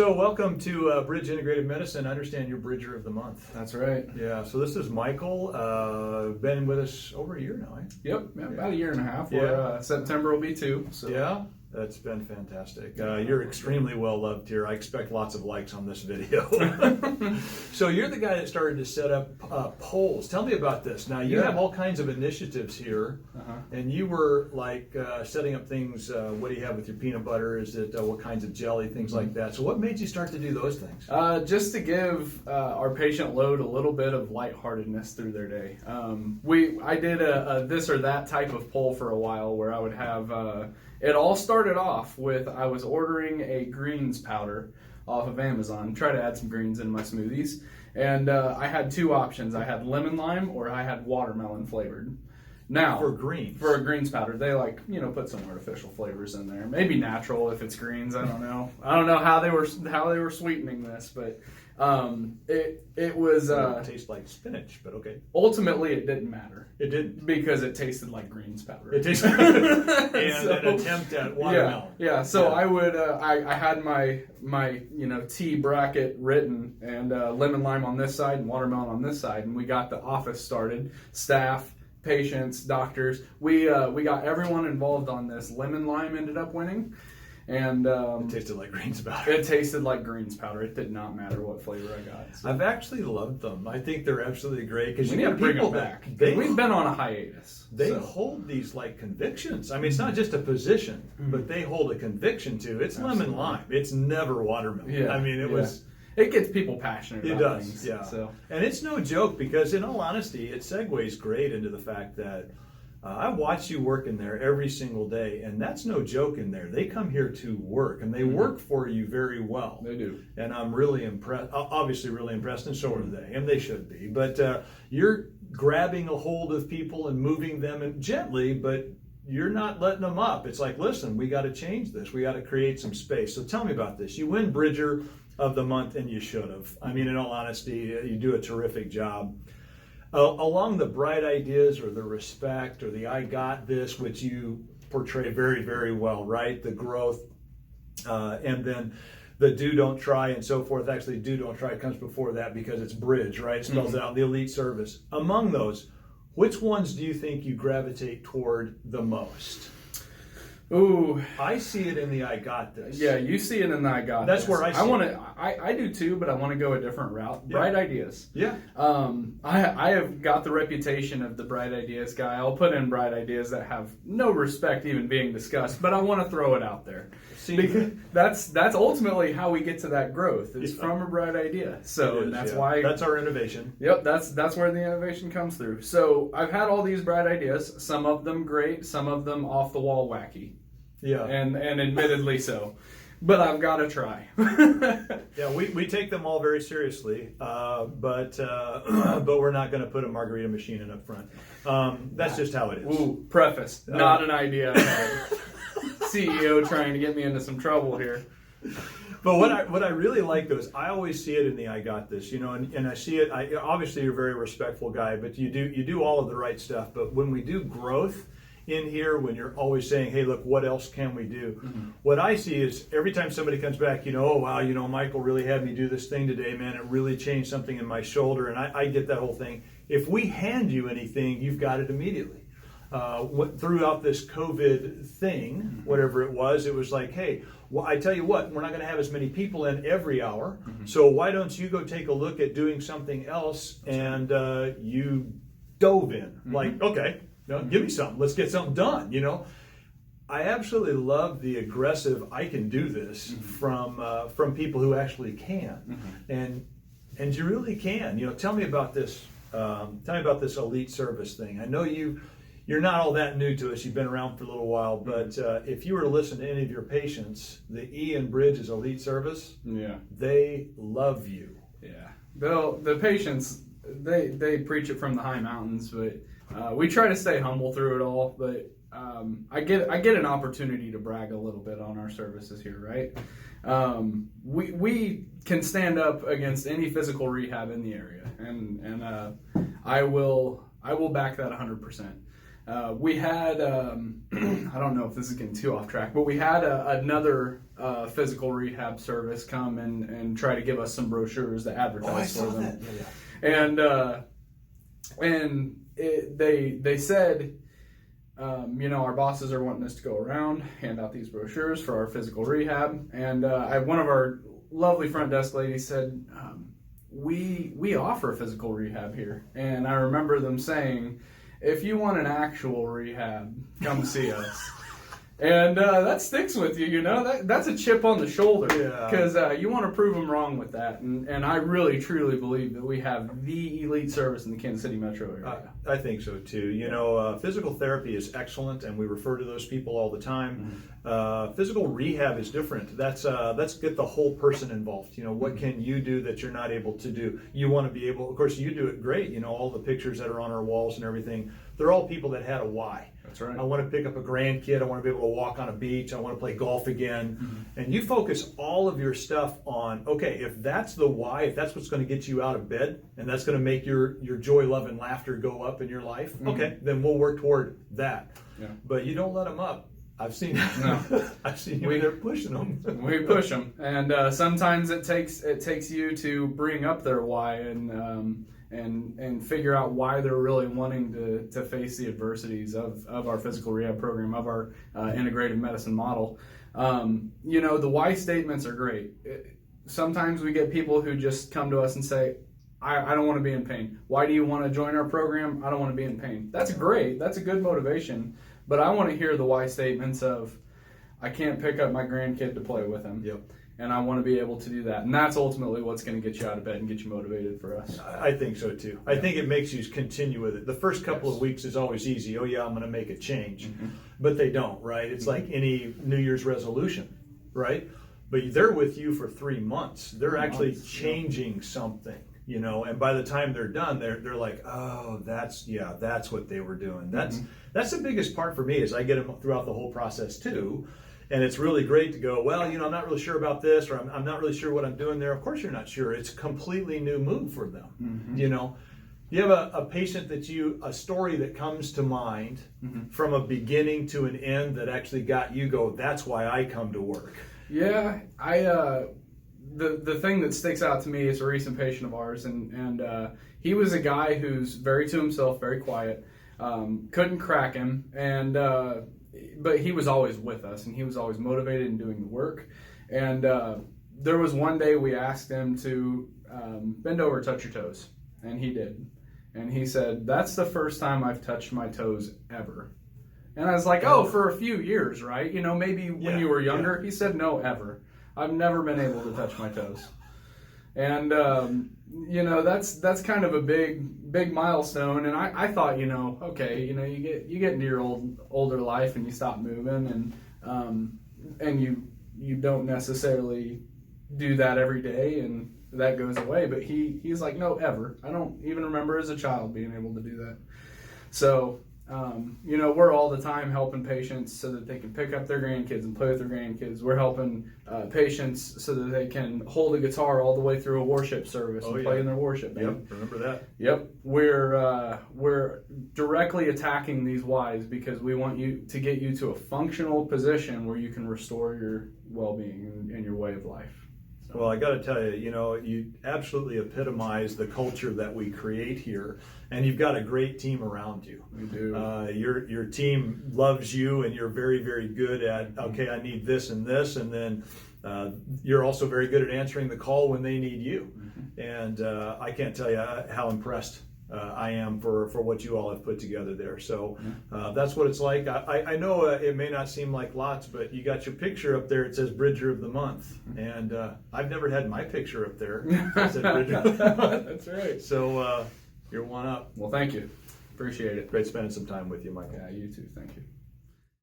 So welcome to Bridge Integrative Medicine. I understand you're Bridger of the Month. That's right. Yeah, so this is Michael. Been with us over a year now, eh? Yep, about a year and a half. Yeah. September will be 2. So. Yeah, that's been fantastic. You're extremely well loved here. I expect lots of likes on this video. So you're the guy that started to set up polls. Tell me about this. Now you have all kinds of initiatives here, and you were like setting up things. What do you have with your peanut butter? Is it what kinds of jelly, things like that? So what made you start to do those things? Just to give our patient load a little bit of lightheartedness through their day. I did a this or that type of poll for a while where I would have. It all started off with I was ordering a greens powder off of Amazon, try to add some greens in my smoothies, and I had 2 options. I had lemon lime or I had watermelon flavored. Now for greens, for a greens powder, they put some artificial flavors in there. Maybe natural if it's greens. I don't know. I don't know how they were sweetening this, but it was it tastes like spinach, but okay. Ultimately, it didn't matter. It didn't, because it tasted like greens powder. It tasted and an attempt at watermelon. Yeah. So I would I had my tea bracket written, and lemon lime on this side and watermelon on this side, and we got the office started. Staff, patients, doctors. We got everyone involved on this. Lemon lime ended up winning. And it tasted like greens powder. It tasted like greens powder. It did not matter what flavor I got. So. I've actually loved them. I think they're absolutely great because you need to bring them back. We've been on a hiatus. They hold these like convictions. I mean, it's not just a position, but they hold a conviction too. It's lemon lime. It's never watermelon. Yeah. I mean, it gets people passionate about things. Yeah. So. And it's no joke because, in all honesty, it segues great into the fact that I watch you work in there every single day, and that's no joke in there. They come here to work, and they work for you very well. They do. And I'm really impressed, obviously really impressed, and so are they, and they should be. But you're grabbing a hold of people and moving them gently, but you're not letting them up. It's like, listen, we got to change this. We got to create some space. So tell me about this. You win Bridger of the Month, and you should have. I mean, in all honesty, you do a terrific job. Along the bright ideas or the respect or the I got this, which you portray very, very well, right? The growth, and then the do, don't try, and so forth. Actually, do, don't try comes before that because it's bridge, right? It spells out the elite service. Among those, which ones do you think you gravitate toward the most? Ooh, I see it in the I got this. Yeah, you see it in the I got That's this. where I see it. I do too, but I want to go a different route. Yeah. Bright ideas. Yeah. I have got the reputation of the bright ideas guy. I'll put in bright ideas that have no respect even being discussed, but I want to throw it out there. Because that's ultimately how we get to that growth. It's from a bright idea. So that's why that's our innovation. Yep, that's where the innovation comes through. So I've had all these bright ideas, some of them great, some of them off the wall wacky. Yeah. And admittedly so. But I've got to try. Yeah, we take them all very seriously, but we're not going to put a margarita machine in up front. That's just how it is. Ooh, preface. Not an idea I had. CEO trying to get me into some trouble here. But what I really like though is I always see it in the I got this, and I see it. Obviously you're a very respectful guy, but you do all of the right stuff. But when we do growth in here, when you're always saying, hey, look, what else can we do? What I see is every time somebody comes back, oh, wow, Michael really had me do this thing today, man. It really changed something in my shoulder. And I get that whole thing. If we hand you anything, you've got it immediately. Throughout this COVID thing, whatever it was like, hey, well, I tell you what, we're not going to have as many people in every hour. So why don't you go take a look at doing something else? And you dove in. Like, okay. Give me something. Let's get something done. I absolutely love the aggressive. I can do this from people who actually can, and you really can. Tell me about this. Tell me about this elite service thing. I know you're not all that new to us. You've been around for a little while, but if you were to listen to any of your patients, the E in Bridge is elite service. Yeah, they love you. Yeah, the patients they preach it from the high mountains, but. We try to stay humble through it all, but I get an opportunity to brag a little bit on our services here, right? We can stand up against any physical rehab in the area, and I will back that 100%. We had, I don't know if this is getting too off track, but we had another physical rehab service come and try to give us some brochures to advertise for them. And they said, our bosses are wanting us to go around, hand out these brochures for our physical rehab. And one of our lovely front desk ladies said, we offer physical rehab here. And I remember them saying, if you want an actual rehab, come see us. And that sticks with you, that's a chip on the shoulder, because you want to prove them wrong with that. And I really, truly believe that we have the elite service in the Kansas City metro area. I think so too. Physical therapy is excellent, and we refer to those people all the time. Physical rehab is different. Let's get the whole person involved. What can you do that you're not able to do? You want to be able, of course, you do it great. All the pictures that are on our walls and everything, they're all people that had a why. That's right. I want to pick up a grandkid. I want to be able to walk on a beach. I want to play golf again. And you focus all of your stuff on, okay, if that's the why, if that's what's going to get you out of bed, and that's going to make your joy, love, and laughter go up in your life, okay, then we'll work toward that. Yeah. But you don't let them up. I've seen you there pushing them. We push them, and sometimes it takes you to bring up their why and figure out why they're really wanting to face the adversities of our physical rehab program, of our integrative medicine model. The why statements are great. Sometimes we get people who just come to us and say, I don't want to be in pain. Why do you want to join our program? I don't want to be in pain. That's great. That's a good motivation. But I want to hear the why statements of, I can't pick up my grandkid to play with him. Yep. And I want to be able to do that. And that's ultimately what's going to get you out of bed and get you motivated for us. I think so too. I think it makes you continue with it. The first couple of weeks is always easy. Oh yeah, I'm going to make a change. But they don't, right? It's like any New Year's resolution, right? But they're with you for 3 months. They're actually changing something, and by the time they're done, they're like, oh, that's what they were doing. That's the biggest part for me, is I get them throughout the whole process too. And it's really great to go, well, I'm not really sure about this, or I'm not really sure what I'm doing there. Of course you're not sure. It's a completely new move for them. You have a patient a story that comes to mind from a beginning to an end that actually got you go, that's why I come to work. Yeah, the thing that sticks out to me is a recent patient of ours, and he was a guy who's very to himself, very quiet, couldn't crack him, and but he was always with us, and he was always motivated in doing the work. And there was one day we asked him to bend over, touch your toes, and he did. And he said, that's the first time I've touched my toes ever. And I was like, oh, for a few years, right? Maybe when you were younger. He said, no, ever. I've never been able to touch my toes. And, that's kind of a big milestone. And I thought, okay, you get into your older life and you stop moving, and you don't necessarily do that every day, and that goes away. But he's like, no, ever. I don't even remember as a child being able to do that. So, we're all the time helping patients so that they can pick up their grandkids and play with their grandkids. We're helping patients so that they can hold a guitar all the way through a worship service and play in their worship band. Yep, remember that. Yep, we're directly attacking these whys because we want you to get you to a functional position where you can restore your well-being and your way of life. Well, I got to tell you, you absolutely epitomize the culture that we create here, and you've got a great team around you. We do. Your team loves you, and you're very, very good at, okay, I need this and this, and then you're also very good at answering the call when they need you. And I can't tell you how impressed I am for what you all have put together there. So that's what it's like. I know it may not seem like lots, but you got your picture up there. It says Bridger of the Month. And I've never had my picture up there. It said Bridger of the Month. That's right. So you're one up. Well, thank you. Appreciate it. Great spending some time with you, Michael. Yeah, you too. Thank you.